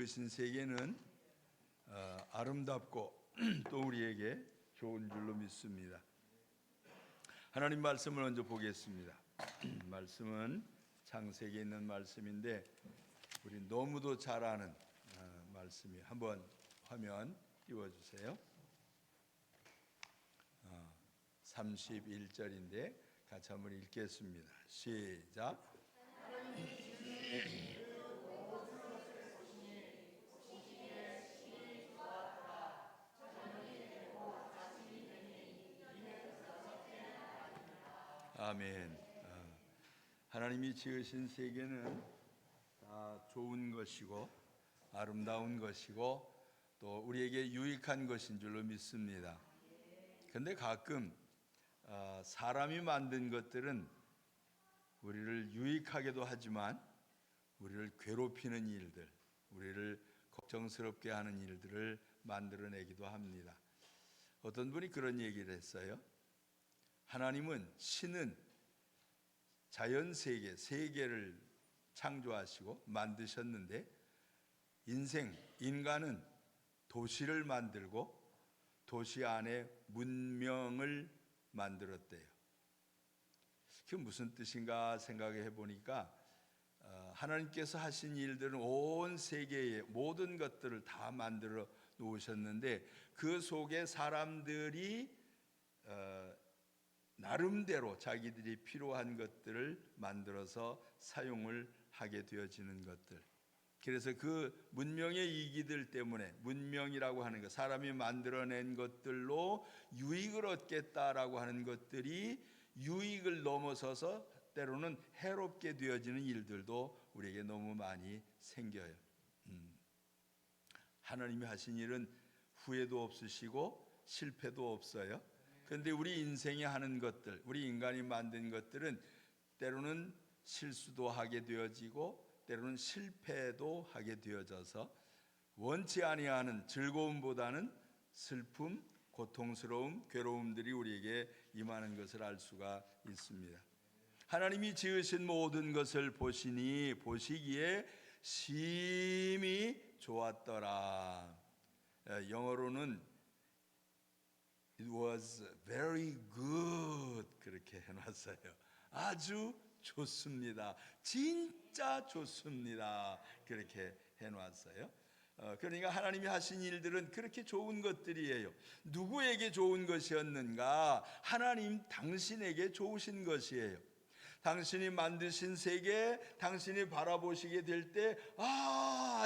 지으신 세계는 아름답고 또 우리에게 좋은 줄로 믿습니다. 하나님 말씀을 먼저 보겠습니다. 말씀은 창세기에 있는 말씀인데 우리 너무도 잘 아는 말씀이 한번 화면 띄워주세요. 31절인데 같이 한번 읽겠습니다. 시작. 아멘. 하나님이 지으신 세계는 다 좋은 것이고 아름다운 것이고 또 우리에게 유익한 것인 줄로 믿습니다. 그런데 가끔 사람이 만든 것들은 우리를 유익하게도 하지만 우리를 괴롭히는 일들, 우리를 걱정스럽게 하는 일들을 만들어내기도 합니다. 어떤 분이 그런 얘기를 했어요. 하나님은 신은 자연세계, 세계를 창조하시고 만드셨는데 인간은 도시를 만들고 도시 안에 문명을 만들었대요. 그게 무슨 뜻인가 생각해 보니까 하나님께서 하신 일들은 온 세계의 모든 것들을 다 만들어 놓으셨는데 그 속에 사람들이 나름대로 자기들이 필요한 것들을 만들어서 사용을 하게 되어지는 것들. 그래서 그 문명의 이기들 때문에 문명이라고 하는 것, 사람이 만들어낸 것들로 유익을 얻겠다라고 하는 것들이 유익을 넘어서서 때로는 해롭게 되어지는 일들도 우리에게 너무 많이 생겨요. 하나님이 하신 일은 후회도 없으시고 실패도 없어요. 그런데 우리 인생에 하는 것들, 우리 인간이 만든 것들은 때로는 실수도 하게 되어지고 때로는 실패도 하게 되어져서 원치 아니하는 즐거움보다는 슬픔, 고통스러움, 괴로움들이 우리에게 임하는 것을 알 수가 있습니다. 하나님이 지으신 모든 것을 보시기에 심히 좋았더라. 영어로는 It was very good 그렇게 해놨어요. 아주 좋습니다. 진짜 좋습니다. 그렇게 해놨어요. 그러니까 하나님이 하신 일들은 그렇게 좋은 것들이에요. 누구에게 좋은 것이었는가? 하나님 당신에게 좋으신 것이에요. 당신이 만드신 세계, 당신이 바라보시게 될 때,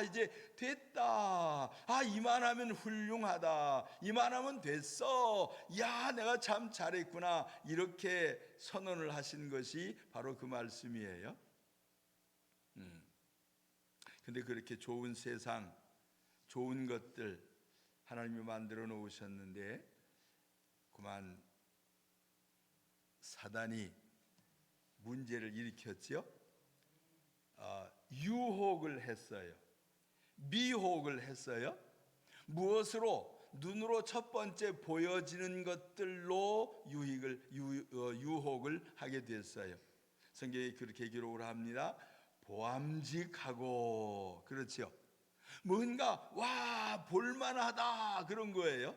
이제 됐다. 이만하면 훌륭하다. 이만하면 됐어. 야, 내가 참 잘했구나. 이렇게 선언을 하신 것이 바로 그 말씀이에요. 근데 그렇게 좋은 세상, 좋은 것들 하나님이 만들어 놓으셨는데, 그만 사단이 문제를 일으켰죠. 유혹을 했어요. 미혹을 했어요. 무엇으로? 눈으로 첫 번째 보여지는 것들로 유혹을 하게 됐어요. 성경에 그렇게 기록을 합니다. 보암직하고, 그렇죠. 뭔가 볼만하다 그런 거예요.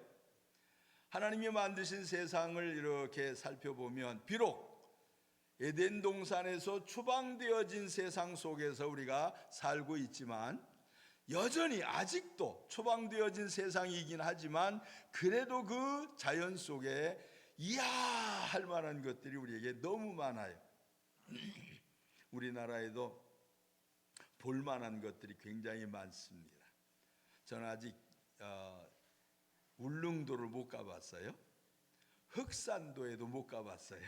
하나님이 만드신 세상을 이렇게 살펴보면 비록 에덴 동산에서 추방되어진 세상 속에서 우리가 살고 있지만 여전히 아직도 추방되어진 세상이긴 하지만 그래도 그 자연 속에 이야 할 만한 것들이 우리에게 너무 많아요. 우리나라에도 볼 만한 것들이 굉장히 많습니다. 저는 아직 울릉도를 못 가봤어요. 흑산도에도 못 가봤어요.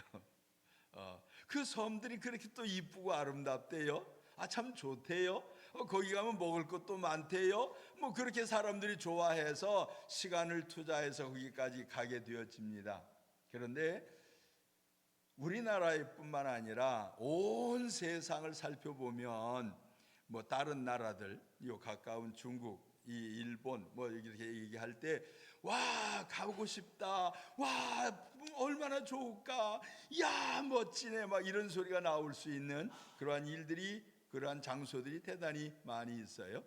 그 섬들이 그렇게 또 이쁘고 아름답대요. 참 좋대요. 거기 가면 먹을 것도 많대요. 그렇게 사람들이 좋아해서 시간을 투자해서 거기까지 가게 되어집니다. 그런데 우리나라에 뿐만 아니라 온 세상을 살펴보면 다른 나라들, 요 가까운 중국, 이 일본 이렇게 얘기할 때 가고 싶다. 얼마나 좋을까. 야 멋지네. 이런 소리가 나올 수 있는 그러한 일들이, 그러한 장소들이 대단히 많이 있어요.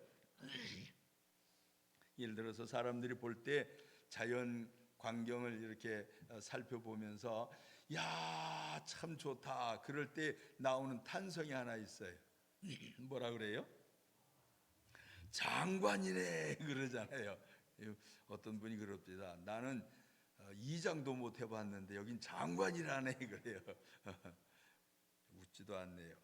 예를 들어서 사람들이 볼 때 자연 광경을 이렇게 살펴보면서 야, 참 좋다. 그럴 때 나오는 탄성이 하나 있어요. 뭐라 그래요? 장관이네 그러잖아요. 어떤 분이 그럽니다. 나는 이장도 못 해봤는데 여긴 장관이라네 그래요. 웃지도 않네요.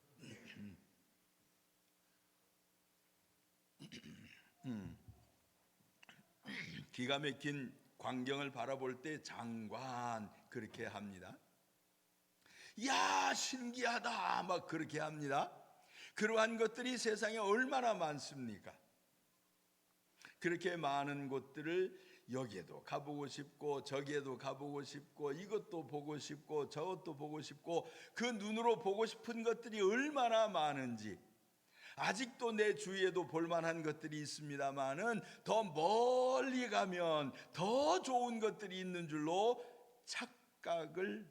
기가 막힌 광경을 바라볼 때 장관 그렇게 합니다. 야, 신기하다 막 그렇게 합니다. 그러한 것들이 세상에 얼마나 많습니까? 그렇게 많은 곳들을 여기에도 가보고 싶고 저기에도 가보고 싶고 이것도 보고 싶고 저것도 보고 싶고 그 눈으로 보고 싶은 것들이 얼마나 많은지, 아직도 내 주위에도 볼만한 것들이 있습니다마는 더 멀리 가면 더 좋은 것들이 있는 줄로 착각을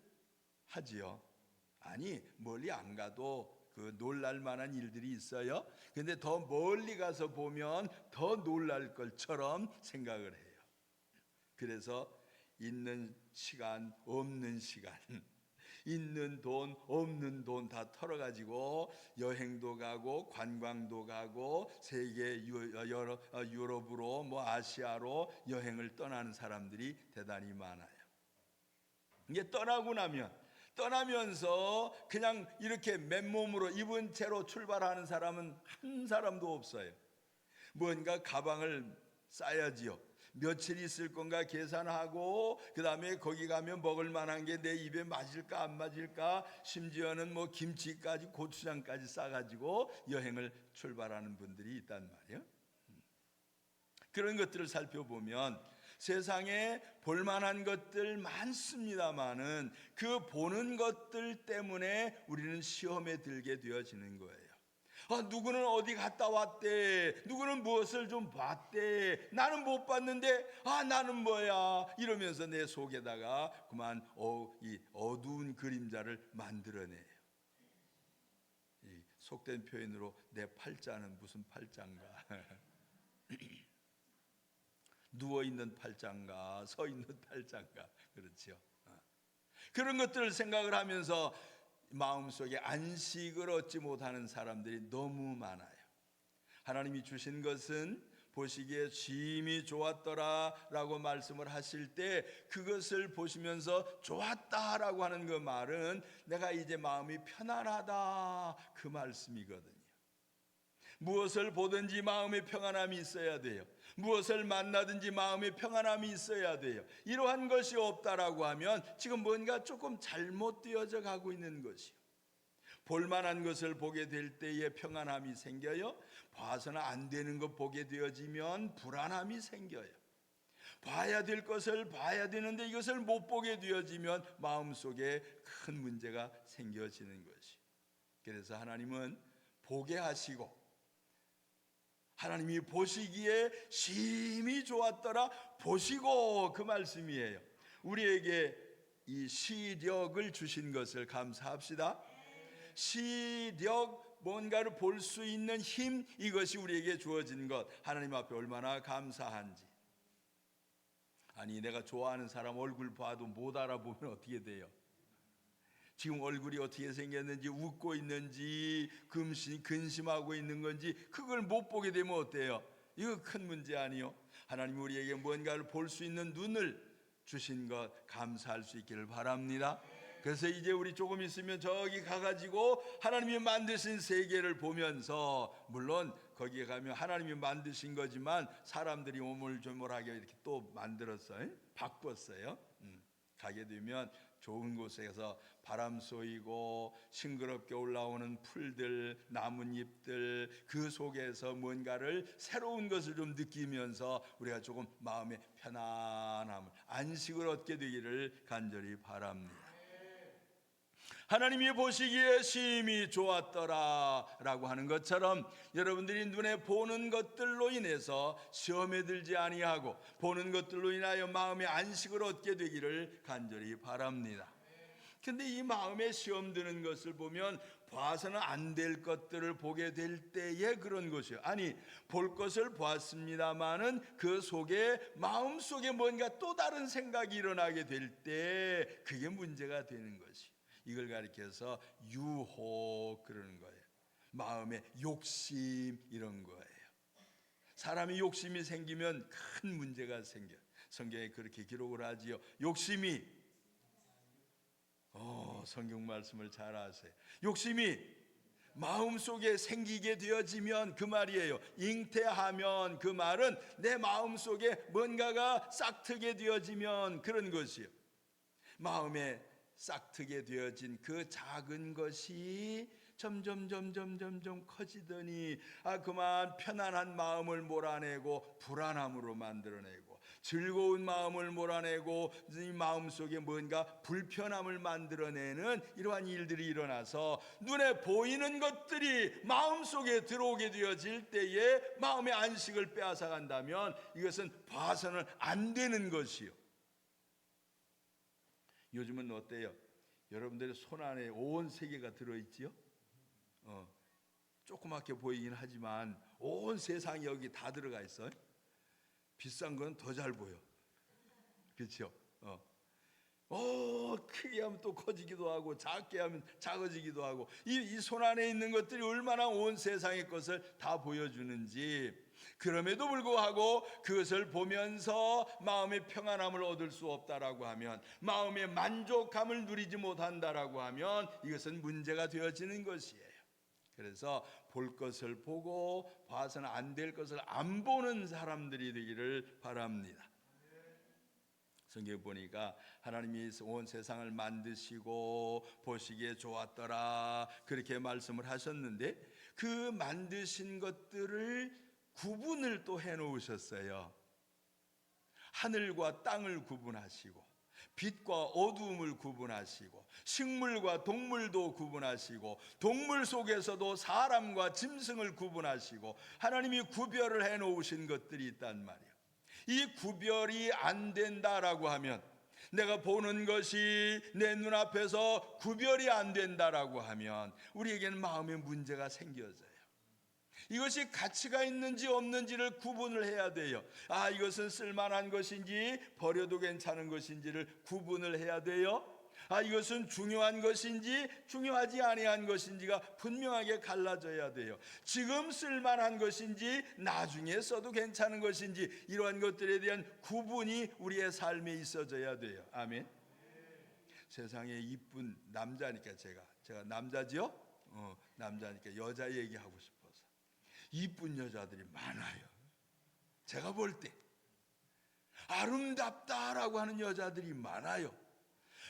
하지요. 아니, 멀리 안 가도 그 놀랄 만한 일들이 있어요. 근데 더 멀리 가서 보면 더 놀랄 것처럼 생각을 해요. 그래서 있는 시간 없는 시간, 있는 돈 없는 돈 다 털어가지고 여행도 가고 관광도 가고 세계 유럽으로 뭐 아시아로 여행을 떠나는 사람들이 대단히 많아요. 이게 떠나면서 그냥 이렇게 맨몸으로 입은 채로 출발하는 사람은 한 사람도 없어요. 뭔가 가방을 싸야지요. 며칠 있을 건가 계산하고, 그 다음에 거기 가면 먹을 만한 게 내 입에 맞을까 안 맞을까, 심지어는 뭐 김치까지 고추장까지 싸가지고 여행을 출발하는 분들이 있단 말이에요. 그런 것들을 살펴보면 세상에 볼만한 것들 많습니다마는 그 보는 것들 때문에 우리는 시험에 들게 되어지는 거예요. 누구는 어디 갔다 왔대, 누구는 무엇을 좀 봤대, 나는 못 봤는데 나는 뭐야, 이러면서 내 속에다가 그만 이 어두운 그림자를 만들어내요. 이 속된 표현으로 내 팔자는 무슨 팔자인가, 누워있는 팔자인가 서있는 팔자인가, 그렇죠. 그런 것들을 생각을 하면서 마음속에 안식을 얻지 못하는 사람들이 너무 많아요. 하나님이 주신 것은 보시기에 심히 좋았더라 라고 말씀을 하실 때 그것을 보시면서 좋았다라고 하는 그 말은 내가 이제 마음이 편안하다 그 말씀이거든요. 무엇을 보든지 마음의 평안함이 있어야 돼요. 무엇을 만나든지 마음의 평안함이 있어야 돼요. 이러한 것이 없다라고 하면 지금 뭔가 조금 잘못되어져 가고 있는 것이요. 볼만한 것을 보게 될 때에 평안함이 생겨요. 봐서는 안 되는 것 보게 되어지면 불안함이 생겨요. 봐야 될 것을 봐야 되는데 이것을 못 보게 되어지면 마음속에 큰 문제가 생겨지는 것이요. 그래서 하나님은 보게 하시고, 하나님이 보시기에 심히 좋았더라 보시고 그 말씀이에요. 우리에게 이 시력을 주신 것을 감사합시다. 시력, 뭔가를 볼 수 있는 힘, 이것이 우리에게 주어진 것, 하나님 앞에 얼마나 감사한지. 아니, 내가 좋아하는 사람 얼굴 봐도 못 알아보면 어떻게 돼요? 지금 얼굴이 어떻게 생겼는지, 웃고 있는지 근심하고 있는 건지 그걸 못 보게 되면 어때요? 이거 큰 문제 아니요? 하나님 우리에게 뭔가를 볼 수 있는 눈을 주신 것 감사할 수 있기를 바랍니다. 그래서 이제 우리 조금 있으면 저기 가가지고 하나님이 만드신 세계를 보면서, 물론 거기에 가면 하나님이 만드신 거지만 사람들이 오물조물하게 이렇게 또 만들었어요, 바꿨어요. 가게 되면 좋은 곳에서 바람 쏘이고 싱그럽게 올라오는 풀들, 나뭇잎들, 그 속에서 뭔가를 새로운 것을 좀 느끼면서 우리가 조금 마음의 편안함을, 안식을 얻게 되기를 간절히 바랍니다. 하나님이 보시기에 심히 좋았더라 라고 하는 것처럼 여러분들이 눈에 보는 것들로 인해서 시험에 들지 아니하고 보는 것들로 인하여 마음의 안식을 얻게 되기를 간절히 바랍니다. 근데 이 마음에 시험 드는 것을 보면 봐서는 안 될 것들을 보게 될 때에 그런 것이요. 아니, 볼 것을 보았습니다마는 그 속에 마음속에 뭔가 또 다른 생각이 일어나게 될 때 그게 문제가 되는 것이. 이걸 가리켜서 유혹 그러는 거예요. 마음의 욕심 이런 거예요. 사람이 욕심이 생기면 큰 문제가 생겨요. 성경에 그렇게 기록을 하지요. 욕심이 성경 말씀을 잘 아세요. 욕심이 마음속에 생기게 되어지면 그 말이에요. 잉태하면 그 말은 내 마음속에 뭔가가 싹트게 되어지면 그런 것이요. 마음에 싹트게 되어진 그 작은 것이 점점 커지더니 그만 편안한 마음을 몰아내고 불안함으로 만들어내고 즐거운 마음을 몰아내고 이 마음속에 뭔가 불편함을 만들어내는 이러한 일들이 일어나서 눈에 보이는 것들이 마음속에 들어오게 되어질 때에 마음의 안식을 빼앗아 간다면 이것은 봐서는 안 되는 것이요. 요즘은 어때요? 여러분들의 손 안에 온 세계가 들어있지요? 조그맣게 보이긴 하지만 온 세상이 여기 다 들어가 있어요. 비싼 건 더 잘 보여. 그렇죠? 크게 하면 또 커지기도 하고 작게 하면 작아지기도 하고 이 손 안에 있는 것들이 얼마나 온 세상의 것을 다 보여주는지. 그럼에도 불구하고 그것을 보면서 마음의 평안함을 얻을 수 없다라고 하면, 마음의 만족감을 누리지 못한다라고 하면 이것은 문제가 되어지는 것이에요. 그래서 볼 것을 보고 봐서는 안 될 것을 안 보는 사람들이 되기를 바랍니다. 성경에 보니까 하나님이 온 세상을 만드시고 보시기에 좋았더라 그렇게 말씀을 하셨는데, 그 만드신 것들을 구분을 또 해놓으셨어요. 하늘과 땅을 구분하시고 빛과 어두움을 구분하시고 식물과 동물도 구분하시고 동물 속에서도 사람과 짐승을 구분하시고 하나님이 구별을 해놓으신 것들이 있단 말이에요. 이 구별이 안 된다라고 하면, 내가 보는 것이 내 눈앞에서 구별이 안 된다라고 하면 우리에게는 마음의 문제가 생겨져요. 이것이 가치가 있는지 없는지를 구분을 해야 돼요. 이것은 쓸만한 것인지 버려도 괜찮은 것인지를 구분을 해야 돼요. 이것은 중요한 것인지 중요하지 아니한 것인지가 분명하게 갈라져야 돼요. 지금 쓸만한 것인지 나중에 써도 괜찮은 것인지 이러한 것들에 대한 구분이 우리의 삶에 있어져야 돼요. 아멘. 세상에 이쁜 남자니까 제가 남자지요? 남자니까 여자 얘기하고 싶어서 이쁜 여자들이 많아요. 제가 볼 때 아름답다라고 하는 여자들이 많아요.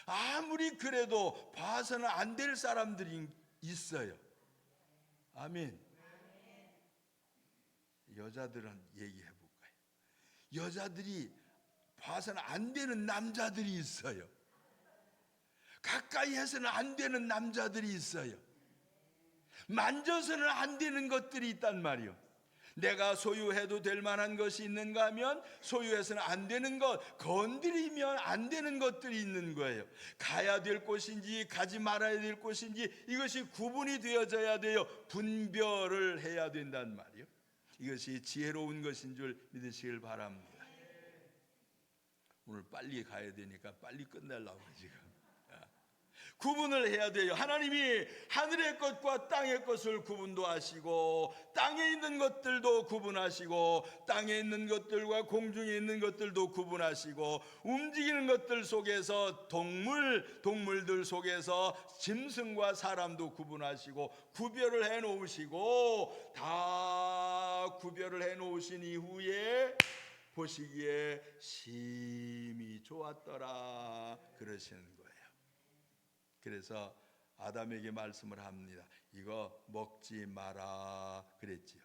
아무리 그래도 봐서는 안 될 사람들이 있어요. 아멘. 여자들은 얘기해 볼까요? 여자들이 봐서는 안 되는 남자들이 있어요. 가까이 해서는 안 되는 남자들이 있어요. 만져서는 안 되는 것들이 있단 말이요. 내가 소유해도 될 만한 것이 있는가 하면 소유해서는 안 되는 것, 건드리면 안 되는 것들이 있는 거예요. 가야 될 곳인지 가지 말아야 될 곳인지 이것이 구분이 되어져야 돼요. 분별을 해야 된단 말이요. 이것이 지혜로운 것인 줄 믿으시길 바랍니다. 오늘 빨리 가야 되니까 빨리 끝내려고 지금. 구분을 해야 돼요. 하나님이 하늘의 것과 땅의 것을 구분도 하시고 땅에 있는 것들도 구분하시고 땅에 있는 것들과 공중에 있는 것들도 구분하시고 움직이는 것들 속에서 동물들 속에서 짐승과 사람도 구분하시고 구별을 해놓으시고 다 구별을 해놓으신 이후에 보시기에 심히 좋았더라 그러시는 거예요. 그래서 아담에게 말씀을 합니다. 이거 먹지 마라 그랬지요.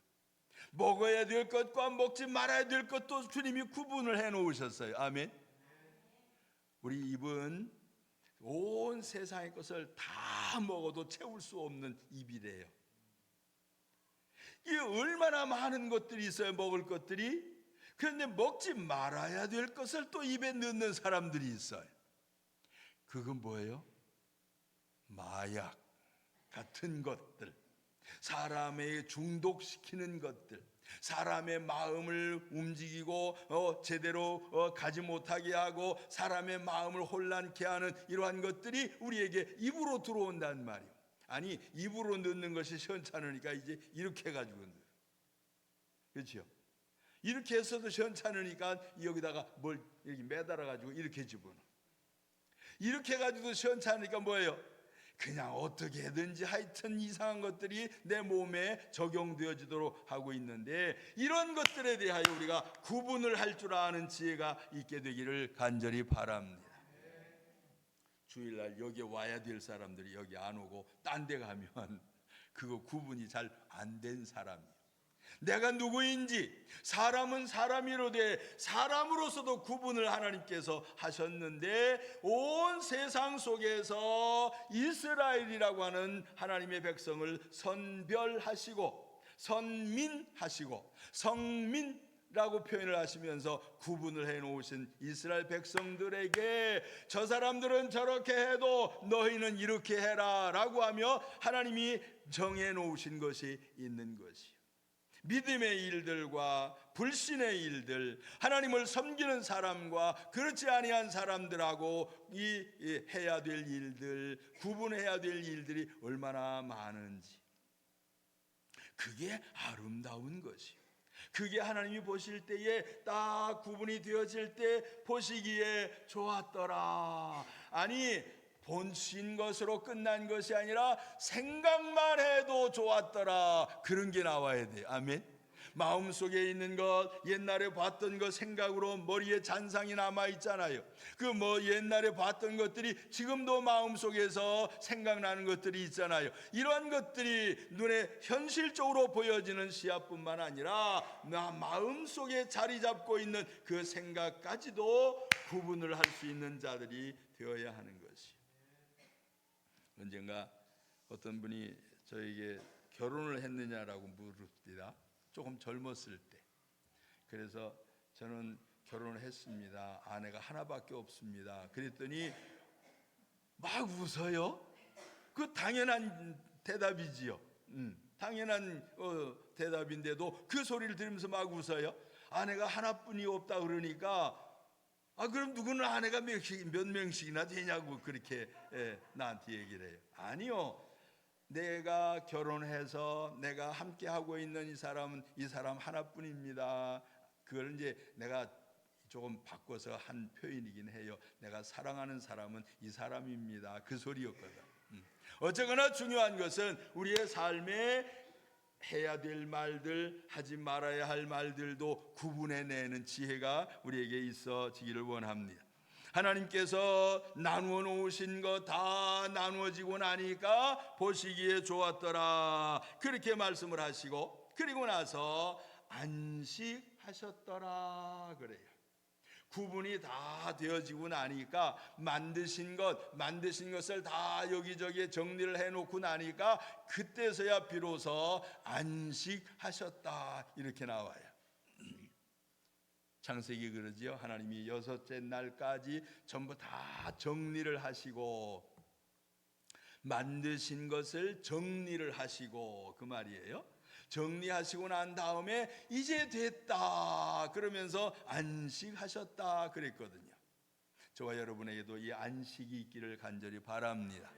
먹어야 될 것과 먹지 말아야 될 것도 주님이 구분을 해놓으셨어요. 아멘. 우리 입은 온 세상의 것을 다 먹어도 채울 수 없는 입이래요. 이게 얼마나 많은 것들이 있어요. 먹을 것들이. 그런데 먹지 말아야 될 것을 또 입에 넣는 사람들이 있어요. 그건 뭐예요? 마약. 같은 것들, 사람의 중독시키는 것들, 사람의 마음을 움직이고 제대로 가지 못하게 하고 사람의 마음을 혼란케 하는 이러한 것들이 우리에게 입으로 들어온단 말이에요. 아니, 입으로 넣는 것이 시원찮으니까 이제 이렇게 해가지고 넣어요. 그렇죠? 이렇게 해서도 시원찮으니까 여기다가 뭘 이렇게 매달아가지고 이렇게 집어넣어. 이렇게 해가지고 시원찮으니까 뭐예요? 그냥 어떻게든지 하여튼 이상한 것들이 내 몸에 적용되어지도록 하고 있는데, 이런 것들에 대하여 우리가 구분을 할 줄 아는 지혜가 있게 되기를 간절히 바랍니다. 주일날 여기 와야 될 사람들이 여기 안 오고 딴 데 가면 그거 구분이 잘 안 된 사람이에요. 내가 누구인지, 사람은 사람이로되 사람으로서도 구분을 하나님께서 하셨는데, 온 세상 속에서 이스라엘이라고 하는 하나님의 백성을 선별하시고 선민하시고 성민라고 표현을 하시면서 구분을 해놓으신 이스라엘 백성들에게 저 사람들은 저렇게 해도 너희는 이렇게 해라 라고 하며 하나님이 정해놓으신 것이 있는 것이요, 믿음의 일들과 불신의 일들, 하나님을 섬기는 사람과 그렇지 아니한 사람들하고 이 해야 될 일들, 구분해야 될 일들이 얼마나 많은지, 그게 아름다운 것이요, 그게 하나님이 보실 때에 딱 구분이 되어질 때 보시기에 좋았더라. 아니, 본신 것으로 끝난 것이 아니라 생각만 해도 좋았더라, 그런 게 나와야 돼요. 아멘. 마음속에 있는 것, 옛날에 봤던 것 생각으로 머리에 잔상이 남아있잖아요. 그 옛날에 봤던 것들이 지금도 마음속에서 생각나는 것들이 있잖아요. 이러한 것들이 눈에 현실적으로 보여지는 시야뿐만 아니라 마음속에 자리 잡고 있는 그 생각까지도 구분을 할 수 있는 자들이 되어야 하는 것이. 언젠가 어떤 분이 저에게 결혼을 했느냐라고 물읍니다. 조금 젊었을 때. 그래서 저는 결혼을 했습니다. 아내가 하나밖에 없습니다. 그랬더니 막 웃어요. 그 당연한 대답이지요. 당연한 대답인데도 그 소리를 들으면서 막 웃어요. 아내가 하나뿐이 없다 그러니까, 그럼 누구는 아내가 몇 명씩이나 되냐고 그렇게 나한테 얘기를 해요. 아니요, 내가 결혼해서 내가 함께 하고 있는 이 사람 하나뿐입니다. 그걸 이제 내가 조금 바꿔서 한 표현이긴 해요. 내가 사랑하는 사람은 이 사람입니다, 그 소리였거든. 어쨌거나 중요한 것은 우리의 삶에 해야 될 말들, 하지 말아야 할 말들도 구분해내는 지혜가 우리에게 있어지기를 원합니다. 하나님께서 나누어 놓으신 거 다 나누어지고 나니까 보시기에 좋았더라, 그렇게 말씀을 하시고, 그리고 나서 안식하셨더라 그래요. 구분이 다 되어지고 나니까 만드신 것을 다 여기저기에 정리를 해놓고 나니까 그때서야 비로소 안식하셨다 이렇게 나와요. 창세기 그러지요. 하나님이 6째 날까지 전부 다 정리를 하시고, 만드신 것을 정리를 하시고, 그 말이에요. 정리하시고 난 다음에 이제 됐다 그러면서 안식하셨다 그랬거든요. 저와 여러분에게도 이 안식이 있기를 간절히 바랍니다.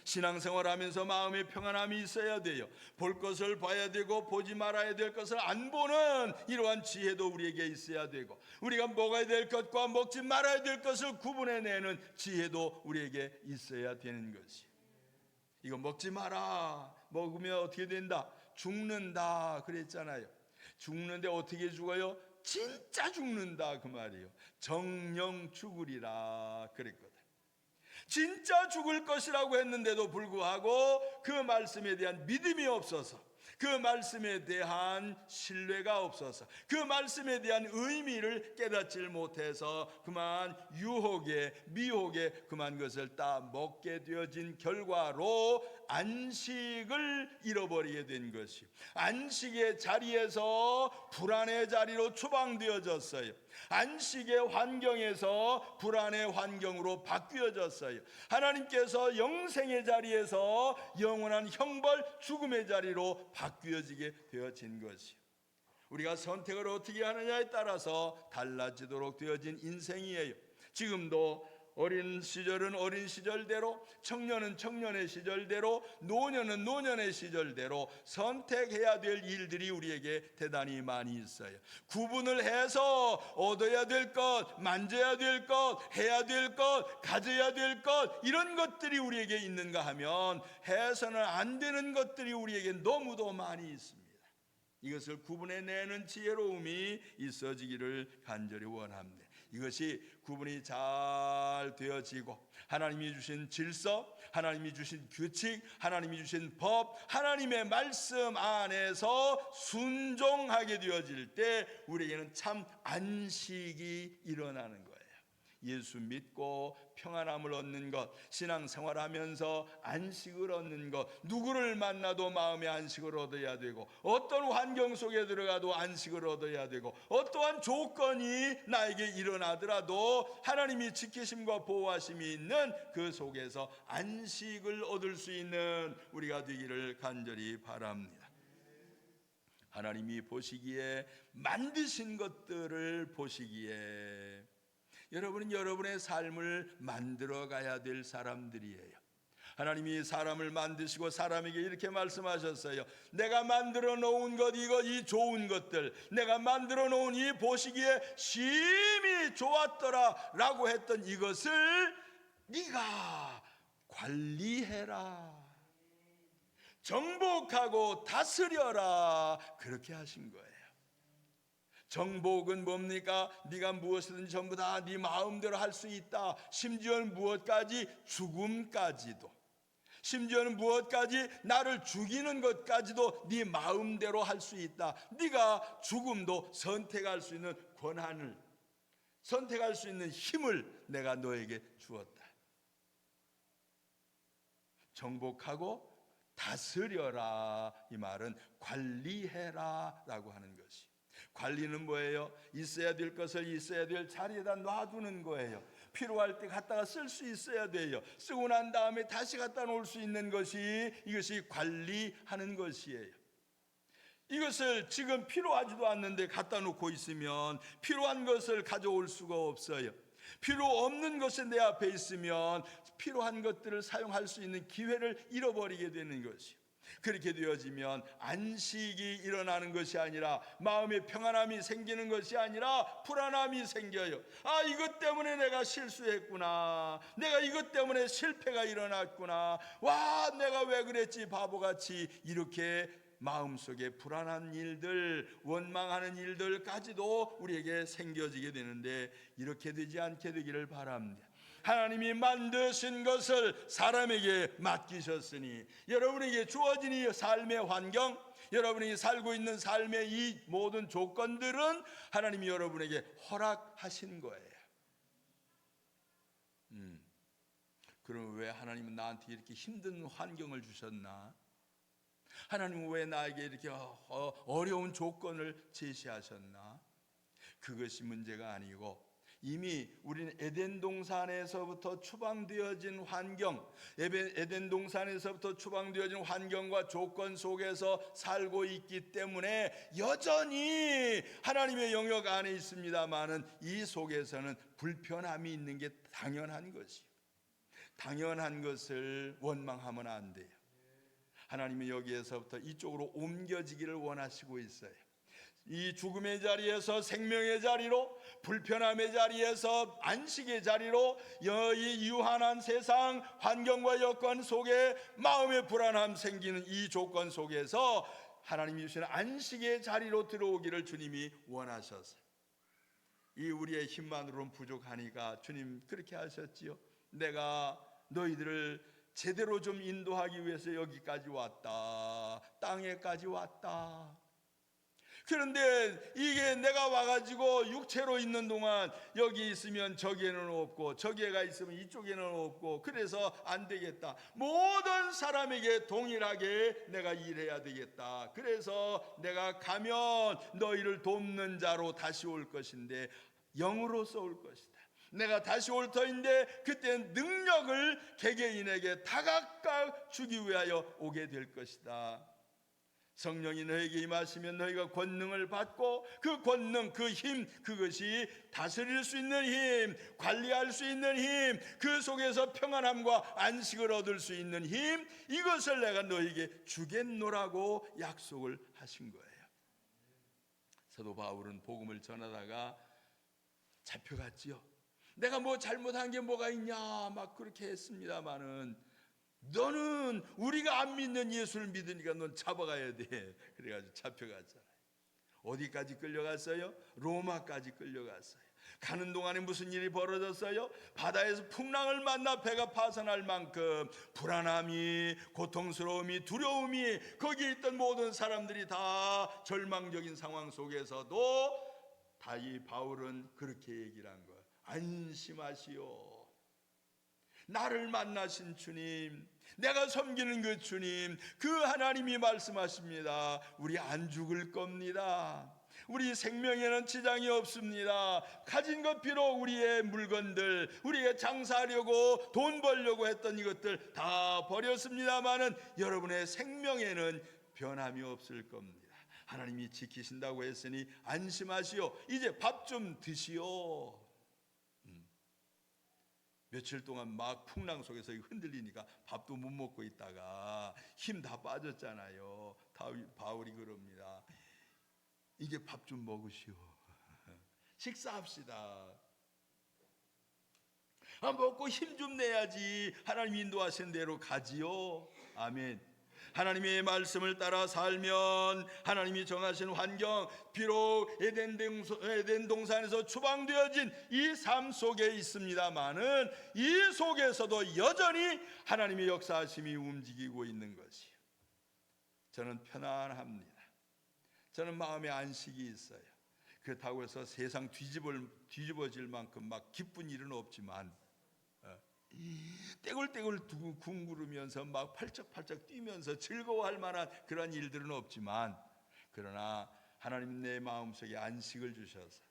신앙생활하면서 마음의 평안함이 있어야 돼요. 볼 것을 봐야 되고 보지 말아야 될 것을 안 보는 이러한 지혜도 우리에게 있어야 되고, 우리가 먹어야 될 것과 먹지 말아야 될 것을 구분해내는 지혜도 우리에게 있어야 되는 것이. 이거 먹지 마라, 먹으면 어떻게 된다? 죽는다 그랬잖아요. 죽는데 어떻게 죽어요? 진짜 죽는다 그 말이에요. 정령 죽으리라 그랬거든. 진짜 죽을 것이라고 했는데도 불구하고 그 말씀에 대한 믿음이 없어서, 그 말씀에 대한 신뢰가 없어서, 그 말씀에 대한 의미를 깨닫질 못해서 그만 유혹에 미혹에 그만 것을 다 먹게 되어진 결과로 안식을 잃어버리게 된 것이, 안식의 자리에서 불안의 자리로 추방되어졌어요. 안식의 환경에서 불안의 환경으로 바뀌어졌어요. 하나님께서 영생의 자리에서 영원한 형벌 죽음의 자리로 바뀌어지게 되어진 것이요, 우리가 선택을 어떻게 하느냐에 따라서 달라지도록 되어진 인생이에요. 지금도 어린 시절은 어린 시절대로, 청년은 청년의 시절대로, 노년은 노년의 시절대로 선택해야 될 일들이 우리에게 대단히 많이 있어요. 구분을 해서 얻어야 될 것, 만져야 될 것, 해야 될 것, 가져야 될 것, 이런 것들이 우리에게 있는가 하면 해서는 안 되는 것들이 우리에게 너무도 많이 있습니다. 이것을 구분해내는 지혜로움이 있어지기를 간절히 원합니다. 이것이 구분이 잘 되어지고 하나님이 주신 질서, 하나님이 주신 규칙, 하나님이 주신 법, 하나님의 말씀 안에서 순종하게 되어질 때 우리에게는 참 안식이 일어나는 거예요. 예수 믿고 평안함을 얻는 것, 신앙생활하면서 안식을 얻는 것, 누구를 만나도 마음의 안식을 얻어야 되고, 어떤 환경 속에 들어가도 안식을 얻어야 되고, 어떠한 조건이 나에게 일어나더라도 하나님이 지키심과 보호하심이 있는 그 속에서 안식을 얻을 수 있는 우리가 되기를 간절히 바랍니다. 하나님이 보시기에, 만드신 것들을 보시기에 여러분은 여러분의 삶을 만들어 가야 될 사람들이에요. 하나님이 사람을 만드시고 사람에게 이렇게 말씀하셨어요. 내가 만들어 놓은 것, 이 좋은 것들, 내가 만들어 놓은 이 보시기에 심히 좋았더라 라고 했던 이것을 네가 관리해라, 정복하고 다스려라, 그렇게 하신 거예요. 정복은 뭡니까? 네가 무엇이든지 전부 다 네 마음대로 할 수 있다. 심지어는 무엇까지? 죽음까지도. 심지어는 무엇까지? 나를 죽이는 것까지도 네 마음대로 할 수 있다. 네가 죽음도 선택할 수 있는 권한을, 선택할 수 있는 힘을 내가 너에게 주었다. 정복하고 다스려라, 이 말은 관리해라 라고 하는 것이. 관리는 뭐예요? 있어야 될 것을 있어야 될 자리에다 놔두는 거예요. 필요할 때 갖다가 쓸 수 있어야 돼요. 쓰고 난 다음에 다시 갖다 놓을 수 있는 것이, 이것이 관리하는 것이에요. 이것을 지금 필요하지도 않는데 갖다 놓고 있으면 필요한 것을 가져올 수가 없어요. 필요 없는 것이 내 앞에 있으면 필요한 것들을 사용할 수 있는 기회를 잃어버리게 되는 것이요, 그렇게 되어지면 안식이 일어나는 것이 아니라, 마음의 평안함이 생기는 것이 아니라 불안함이 생겨요. 아, 이것 때문에 내가 실수했구나, 내가 이것 때문에 실패가 일어났구나, 와, 내가 왜 그랬지, 바보같이. 이렇게 마음속에 불안한 일들, 원망하는 일들까지도 우리에게 생겨지게 되는데, 이렇게 되지 않게 되기를 바랍니다. 하나님이 만드신 것을 사람에게 맡기셨으니, 여러분에게 주어진 이 삶의 환경, 여러분이 살고 있는 삶의 이 모든 조건들은 하나님이 여러분에게 허락하신 거예요. 그럼 왜 하나님은 나한테 이렇게 힘든 환경을 주셨나? 하나님은 왜 나에게 이렇게 어려운 조건을 제시하셨나? 그것이 문제가 아니고, 이미 우리는 에덴 동산에서부터 추방되어진 환경, 에덴 동산에서부터 추방되어진 환경과 조건 속에서 살고 있기 때문에 여전히 하나님의 영역 안에 있습니다마는 이 속에서는 불편함이 있는 게 당연한 것이에요. 당연한 것을 원망하면 안 돼요. 하나님은 여기에서부터 이쪽으로 옮겨지기를 원하시고 있어요. 이 죽음의 자리에서 생명의 자리로, 불편함의 자리에서 안식의 자리로, 이 유한한 세상 환경과 여건 속에 마음의 불안함 생기는 이 조건 속에서 하나님이 주시는 안식의 자리로 들어오기를 주님이 원하셨어요. 이 우리의 힘만으로는 부족하니까 주님 그렇게 하셨지요. 내가 너희들을 제대로 좀 인도하기 위해서 여기까지 왔다, 땅에까지 왔다. 그런데 이게 내가 와가지고 육체로 있는 동안 여기 있으면 저기에는 없고 저기가 있으면 이쪽에는 없고 그래서 안 되겠다. 모든 사람에게 동일하게 내가 일해야 되겠다. 그래서 내가 가면 너희를 돕는 자로 다시 올 것인데 영으로서 올 것이다. 내가 다시 올 터인데 그때는 능력을 개개인에게 다각각 주기 위하여 오게 될 것이다. 성령이 너에게 임하시면 너희가 권능을 받고 그 권능, 그 힘, 그것이 다스릴 수 있는 힘, 관리할 수 있는 힘, 그 속에서 평안함과 안식을 얻을 수 있는 힘, 이것을 내가 너에게 주겠노라고 약속을 하신 거예요. 사도 바울은 복음을 전하다가 잡혀갔지요. 내가 뭐 잘못한 게 뭐가 있냐 막 그렇게 했습니다마는 너는 우리가 안 믿는 예수를 믿으니까 넌 잡아가야 돼. 그래가지고 잡혀갔잖아요. 어디까지 끌려갔어요? 로마까지 끌려갔어요. 가는 동안에 무슨 일이 벌어졌어요? 바다에서 풍랑을 만나 배가 파산할 만큼 불안함이, 고통스러움이, 두려움이, 거기에 있던 모든 사람들이 다 절망적인 상황 속에서도 다 이 바울은 그렇게 얘기를 한 거예요. 안심하시오. 나를 만나신 주님, 내가 섬기는 그 주님, 그 하나님이 말씀하십니다. 우리 안 죽을 겁니다. 우리 생명에는 지장이 없습니다. 가진 것 비록 우리의 물건들, 우리가 장사하려고 돈 벌려고 했던 이것들 다 버렸습니다마는 여러분의 생명에는 변함이 없을 겁니다. 하나님이 지키신다고 했으니 안심하시오. 이제 밥 좀 드시오. 며칠 동안 막 풍랑 속에서 흔들리니까 밥도 못 먹고 있다가 힘 다 빠졌잖아요. 바울이 그럽니다. 이제 밥 좀 먹으시오. 식사합시다. 먹고 힘 좀 내야지. 하나님 인도하신 대로 가지요. 아멘. 하나님의 말씀을 따라 살면 하나님이 정하신 환경, 비록 에덴 동산에서 추방되어진 이 삶 속에 있습니다마는 이 속에서도 여전히 하나님의 역사하심이 움직이고 있는 것이요. 저는 편안합니다. 저는 마음에 안식이 있어요. 그렇다고 해서 세상 뒤집어질 만큼 막 기쁜 일은 없지만 떼굴떼굴 둥그르면서 막 팔쩍팔쩍 뛰면서 즐거워할 만한 그런 일들은 없지만 그러나 하나님 내 마음속에 안식을 주셔서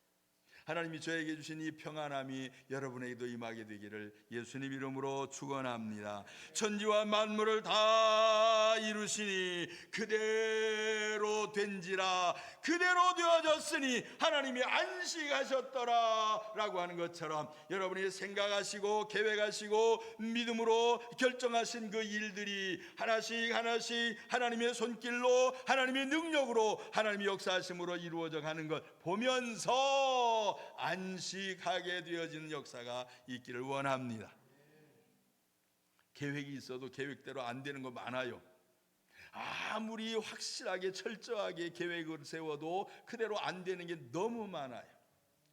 하나님이 저에게 주신 이 평안함이 여러분에게도 임하게 되기를 예수님 이름으로 축원합니다. 천지와 만물을 다 이루시니 그대로 된지라 그대로 되어졌으니 하나님이 안식하셨더라 라고 하는 것처럼 여러분이 생각하시고 계획하시고 믿음으로 결정하신 그 일들이 하나씩 하나씩 하나님의 손길로 하나님의 능력으로 하나님의 역사하심으로 이루어져 가는 것 보면서 안식하게 되어지는 역사가 있기를 원합니다. 계획이 있어도 계획대로 안 되는 거 많아요. 아무리 확실하게 철저하게 계획을 세워도 그대로 안 되는 게 너무 많아요.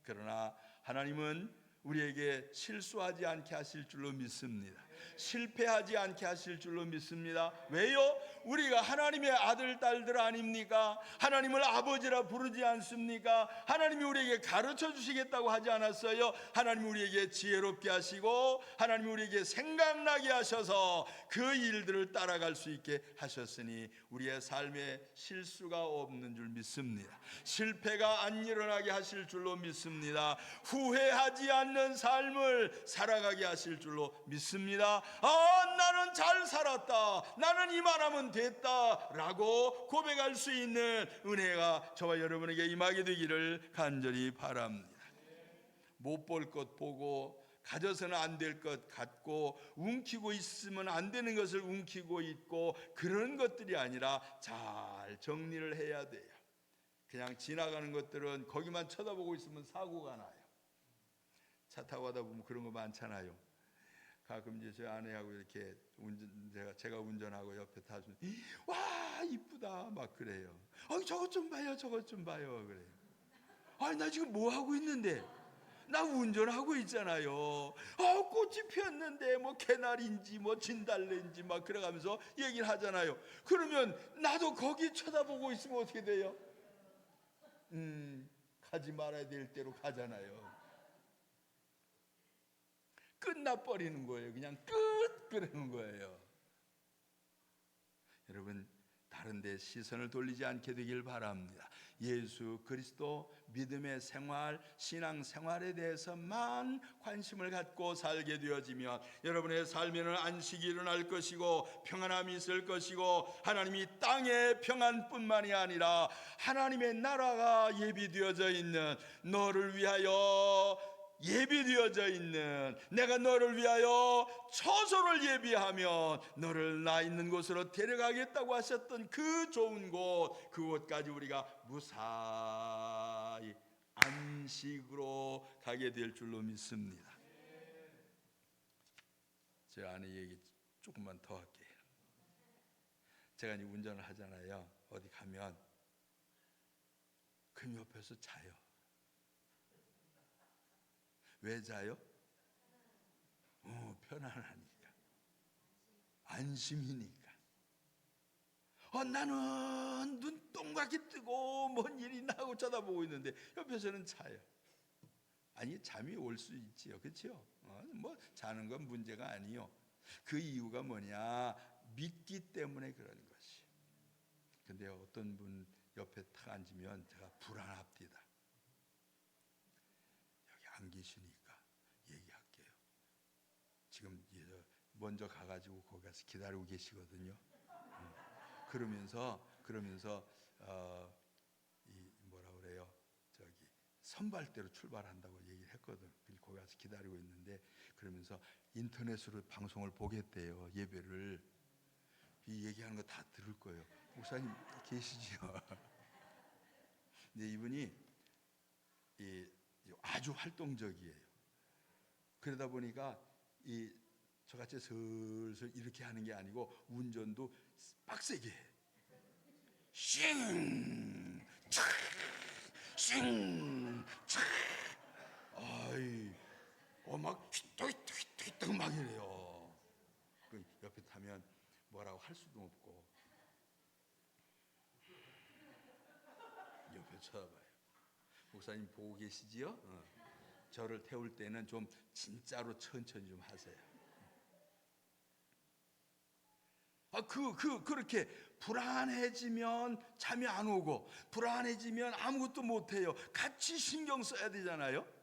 그러나 하나님은 우리에게 실수하지 않게 하실 줄로 믿습니다. 실패하지 않게 하실 줄로 믿습니다. 왜요? 우리가 하나님의 아들, 딸들 아닙니까? 하나님을 아버지라 부르지 않습니까? 하나님이 우리에게 가르쳐 주시겠다고 하지 않았어요? 하나님이 우리에게 지혜롭게 하시고 하나님이 우리에게 생각나게 하셔서 그 일들을 따라갈 수 있게 하셨으니 우리의 삶에 실수가 없는 줄 믿습니다. 실패가 안 일어나게 하실 줄로 믿습니다. 후회하지 않는 삶을 살아가게 하실 줄로 믿습니다. 나는 잘 살았다, 나는 이만하면 됐다 라고 고백할 수 있는 은혜가 저와 여러분에게 임하게 되기를 간절히 바랍니다. 못 볼 것 보고 가져서는 안 될 것 같고 움키고 있으면 안 되는 것을 움키고 있고 그런 것들이 아니라 잘 정리를 해야 돼요. 그냥 지나가는 것들은 거기만 쳐다보고 있으면 사고가 나요. 차 타고 가다 보면 그런 거 많잖아요. 가끔 이제 저 아내하고 이렇게 제가 운전하고 옆에 타주면 와 이쁘다 막 그래요. 저것 좀 봐요, 저것 좀 봐요 그래요. 나 지금 뭐 하고 있는데? 나 운전하고 있잖아요. 꽃이 피었는데 뭐 개나리인지 뭐 진달래인지 막 그래가면서 얘기를 하잖아요. 그러면 나도 거기 쳐다보고 있으면 어떻게 돼요? 가지 말아야 될 대로 가잖아요. 끝나버리는 거예요. 그냥 그러는 거예요. 여러분, 다른 데 시선을 돌리지 않게 되길 바랍니다. 예수 그리스도 믿음의 생활, 신앙 생활에 대해서만 관심을 갖고 살게 되어지면 여러분의 삶에는 안식이 일어날 것이고 평안함이 있을 것이고, 하나님이 땅의 평안뿐만이 아니라 하나님의 나라가 예비되어져 있는, 너를 위하여 예비되어져 있는, 내가 너를 위하여 처소를 예비하면 너를 나 있는 곳으로 데려가겠다고 하셨던 그 좋은 곳, 그곳까지 우리가 무사히 안식으로 가게 될 줄로 믿습니다. 제 아내 얘기 조금만 더 할게요. 제가 이제 운전을 하잖아요. 어디 가면 그 옆에서 자요. 왜 자요? 편안하니까, 안심이니까. 나는 눈 동그랗게 뜨고 뭔 일이나 하고 쳐다보고 있는데 옆에서는 자요. 아니, 잠이 올 수 있지요, 그렇죠? 뭐 자는 건 문제가 아니요. 그 이유가 뭐냐? 믿기 때문에 그런 것이. 근데 어떤 분 옆에 탁 앉으면 제가 불안합니다. 안 계시니까 얘기할게요. 지금 먼저 가가지고 거기 가서 기다리고 계시거든요. 그러면서 이 뭐라 그래요? 저기 선발대로 출발한다고 얘기를 했거든. 거기 가서 기다리고 있는데, 그러면서 인터넷으로 방송을 보겠대요. 예배를. 이 얘기하는 거 다 들을 거예요. 목사님 계시지요? 근데 이분이 아주 활동적이에요. 그러다 보니까 저같이 슬슬 이렇게 하는 게 아니고 운전도 빡세게 해. 싱, 차, 싱, 차. 막 휘떡휘떡 막 이래요. 그 옆에 타면 뭐라고 할 수도 없고 옆에 쳐다봐요. 목사님 보고 계시지요? 저를 태울 때는 좀 진짜로 천천히 좀 하세요. 그렇게 불안해지면 잠이 안 오고, 불안해지면 아무것도 못 해요. 같이 신경 써야 되잖아요.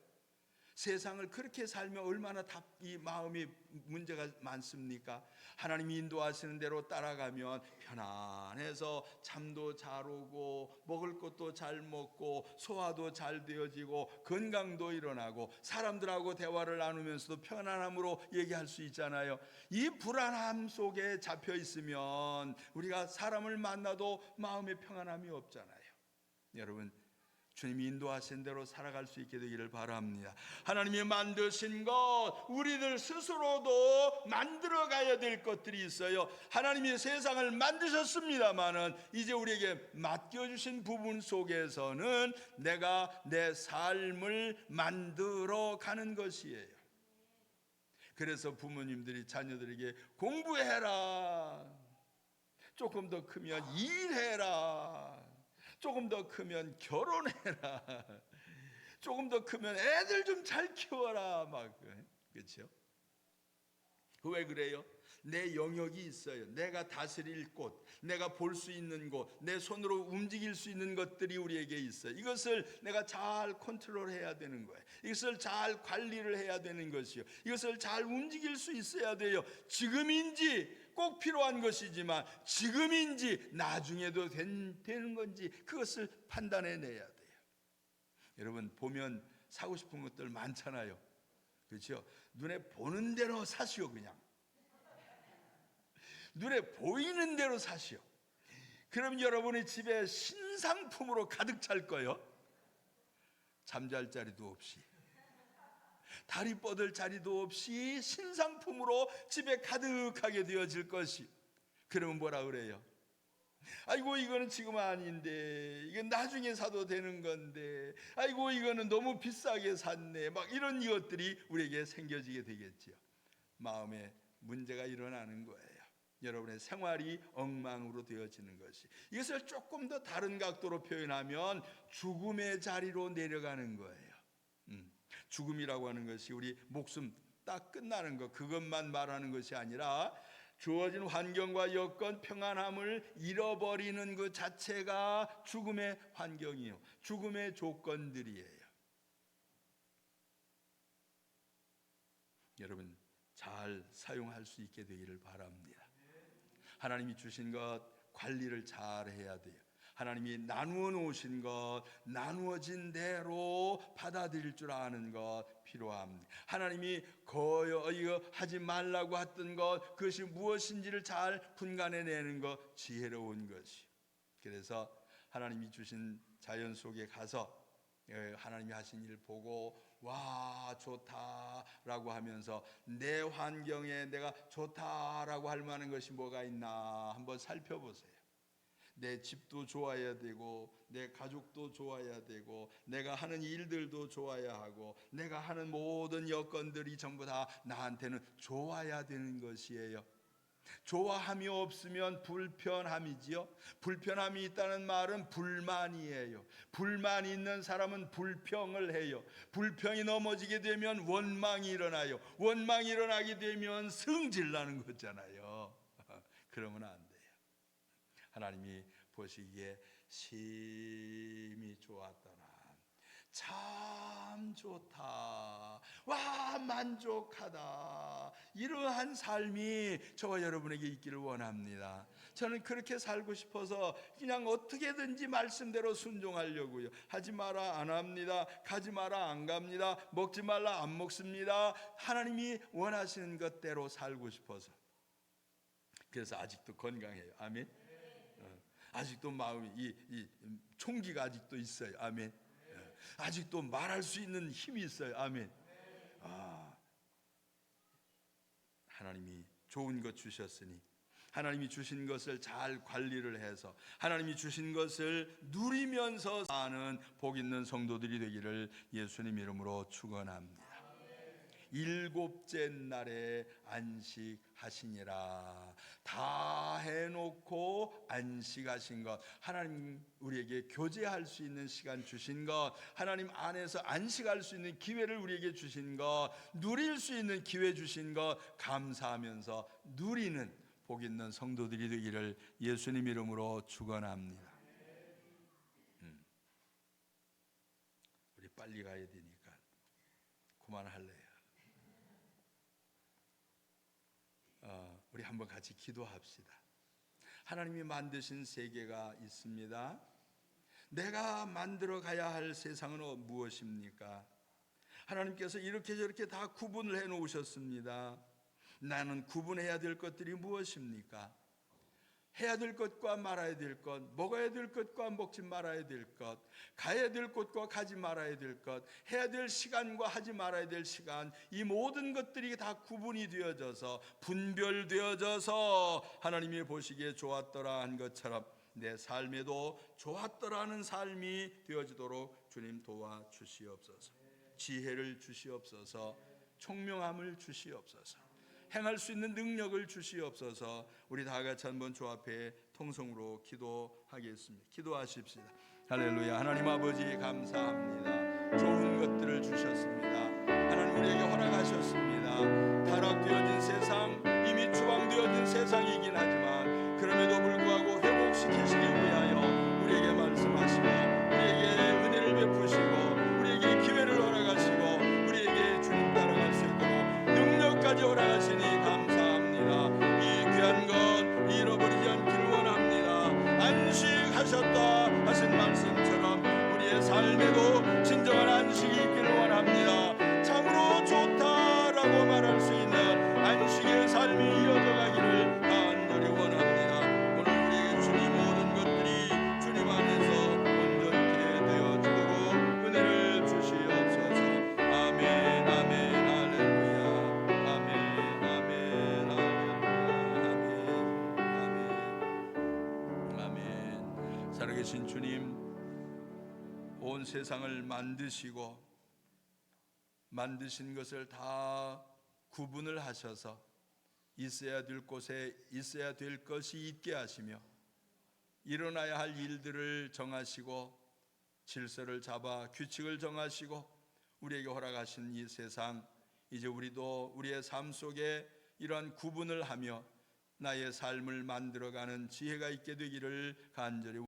세상을 그렇게 살면 얼마나 이 마음이 문제가 많습니까? 하나님이 인도하시는 대로 따라가면 편안해서 잠도 잘 오고, 먹을 것도 잘 먹고, 소화도 잘 되어지고, 건강도 일어나고, 사람들하고 대화를 나누면서도 편안함으로 얘기할 수 있잖아요. 이 불안함 속에 잡혀 있으면 우리가 사람을 만나도 마음의 평안함이 없잖아요. 여러분, 주님이 인도하신 대로 살아갈 수 있게 되기를 바랍니다. 하나님이 만드신 것, 우리들 스스로도 만들어가야 될 것들이 있어요. 하나님이 세상을 만드셨습니다마는 이제 우리에게 맡겨주신 부분 속에서는 내가 내 삶을 만들어가는 것이에요. 그래서 부모님들이 자녀들에게 공부해라, 조금 더 크면 일해라, 조금 더 크면 결혼해라, 조금 더 크면 애들 좀 잘 키워라, 막. 그렇죠? 왜 그래요? 내 영역이 있어요. 내가 다스릴 곳, 내가 볼 수 있는 곳, 내 손으로 움직일 수 있는 것들이 우리에게 있어요. 이것을 내가 잘 컨트롤해야 되는 거예요. 이것을 잘 관리를 해야 되는 것이요, 이것을 잘 움직일 수 있어야 돼요. 지금인지 꼭 필요한 것이지만, 지금인지 나중에도 되는 건지 그것을 판단해내야 돼요. 여러분, 보면 사고 싶은 것들 많잖아요. 그렇죠? 눈에 보는 대로 사시오. 그냥 눈에 보이는 대로 사시오. 그럼 여러분의 집에 신상품으로 가득 찰 거예요. 잠잘 자리도 없이, 다리 뻗을 자리도 없이 신상품으로 집에 가득하게 되어질 것이. 그러면 뭐라 그래요? 아이고, 이거는 지금 아닌데, 이건 나중에 사도 되는 건데, 아이고, 이거는 너무 비싸게 샀네, 막 이런 것들이 우리에게 생겨지게 되겠지요. 마음에 문제가 일어나는 거예요. 여러분의 생활이 엉망으로 되어지는 것이, 이것을 조금 더 다른 각도로 표현하면 죽음의 자리로 내려가는 거예요. 죽음이라고 하는 것이 우리 목숨 딱 끝나는 것, 그것만 말하는 것이 아니라 주어진 환경과 여건, 평안함을 잃어버리는 그 자체가 죽음의 환경이요, 죽음의 조건들이에요. 여러분 잘 사용할 수 있게 되기를 바랍니다. 하나님이 주신 것 관리를 잘 해야 돼요. 하나님이 나누어 놓으신 것 나누어진 대로 받아들일 줄 아는 것 필요합니다. 하나님이 하지 말라고 했던 것, 그것이 무엇인지를 잘 분간해내는 것, 지혜로운 것이. 그래서 하나님이 주신 자연 속에 가서 하나님이 하신 일을 보고 와 좋다라고 하면서 내 환경에 내가 좋다라고 할 만한 것이 뭐가 있나 한번 살펴보세요. 내 집도 좋아야 되고, 내 가족도 좋아야 되고, 내가 하는 일들도 좋아야 하고, 내가 하는 모든 여건들이 전부 다 나한테는 좋아야 되는 것이에요. 좋아함이 없으면 불편함이지요. 불편함이 있다는 말은 불만이에요. 불만이 있는 사람은 불평을 해요. 불평이 넘어지게 되면 원망이 일어나요. 원망이 일어나게 되면 성질나는 거잖아요. 그러면 안 돼요. 하나님이 보시기에 심히 좋았더라, 참 좋다, 와 만족하다, 이러한 삶이 저와 여러분에게 있기를 원합니다. 저는 그렇게 살고 싶어서 그냥 어떻게든지 말씀대로 순종하려고요. 하지 마라 안 합니다. 가지 마라 안 갑니다. 먹지 말라 안 먹습니다. 하나님이 원하시는 것대로 살고 싶어서. 그래서 아직도 건강해요. 아멘. 아직도 마음이 이 총기가 아직도 있어요. 아멘. 아직도 말할 수 있는 힘이 있어요. 아멘. 하나님이 좋은 것 주셨으니 하나님이 주신 것을 잘 관리를 해서 하나님이 주신 것을 누리면서 사는 복 있는 성도들이 되기를 예수님 이름으로 축원합니다. 일곱째 날에 안식하시니라. 다 해놓고 안식하신 것, 하나님 우리에게 교제할 수 있는 시간 주신 것, 하나님 안에서 안식할 수 있는 기회를 우리에게 주신 것, 누릴 수 있는 기회 주신 것 감사하면서 누리는 복 있는 성도들이 되기를 예수님 이름으로 축원합니다. 우리 빨리 가야 되니까 그만할래요. 우리 한번 같이 기도합시다. 하나님이 만드신 세계가 있습니다. 내가 만들어 가야 할 세상은 무엇입니까? 하나님께서 이렇게 저렇게 다 구분을 해 놓으셨습니다. 나는 구분해야 될 것들이 무엇입니까? 해야 될 것과 말아야 될 것, 먹어야 될 것과 먹지 말아야 될 것, 가야 될 곳과 가지 말아야 될 것, 해야 될 시간과 하지 말아야 될 시간, 이 모든 것들이 다 구분이 되어져서 분별되어져서 하나님이 보시기에 좋았더라 한 것처럼 내 삶에도 좋았더라는 삶이 되어지도록 주님 도와주시옵소서. 지혜를 주시옵소서. 총명함을 주시옵소서. 행할 수 있는 능력을 주시옵소서. 우리 다 같이 한번 주 앞에 통성으로 기도하겠습니다. 기도하십시다. 할렐루야. 하나님 아버지 감사합니다. 좋은 것들을 주셨습니다. 하나님 우리에게 허락하셨습니다. 타락되어진 세상, 이미 추방되어진 세상이긴 하지만 그럼에도 불구하고 회복시키시기 위하여 우리에게 말씀하시고 우리에게 은혜를 베푸시고 우리에게 기회를 허락하시고 우리에게 주님 따라갈 수 있도록 능력까지 허락하시니 감사합니다. 이 귀한 것 잃어버리지 않기를 원합니다. 안식하셨다 하신 말씀처럼 우리의 삶에도 진정한 안식이 있기를 원합니다. 참으로 좋다라고 말할 수 있는 안식의 삶이 이어져 가기를 간절히 원합니다. 오늘 우리에게 주님 모든 것들이 주님 안에서 온전케 되어지도록 은혜를 주시옵소서. 아멘 아멘 할렐루야. 아멘 아멘 할렐루야. 아멘 아멘. 살아계신 주님, 온 세상을 만드신 것을 다 구분을 하셔서 있어야 될 곳에 있어야 될 것이 있게 하시며 일어나야 할 일들을 정하시고 질서를 잡아 규칙을 정하시고 우리에게 허락하신 이 세상, 이제 우리도 우리의 삶 속에 이러한 구분을 하며 나의 삶을 만들어가는 지혜가 있게 되기를 간절히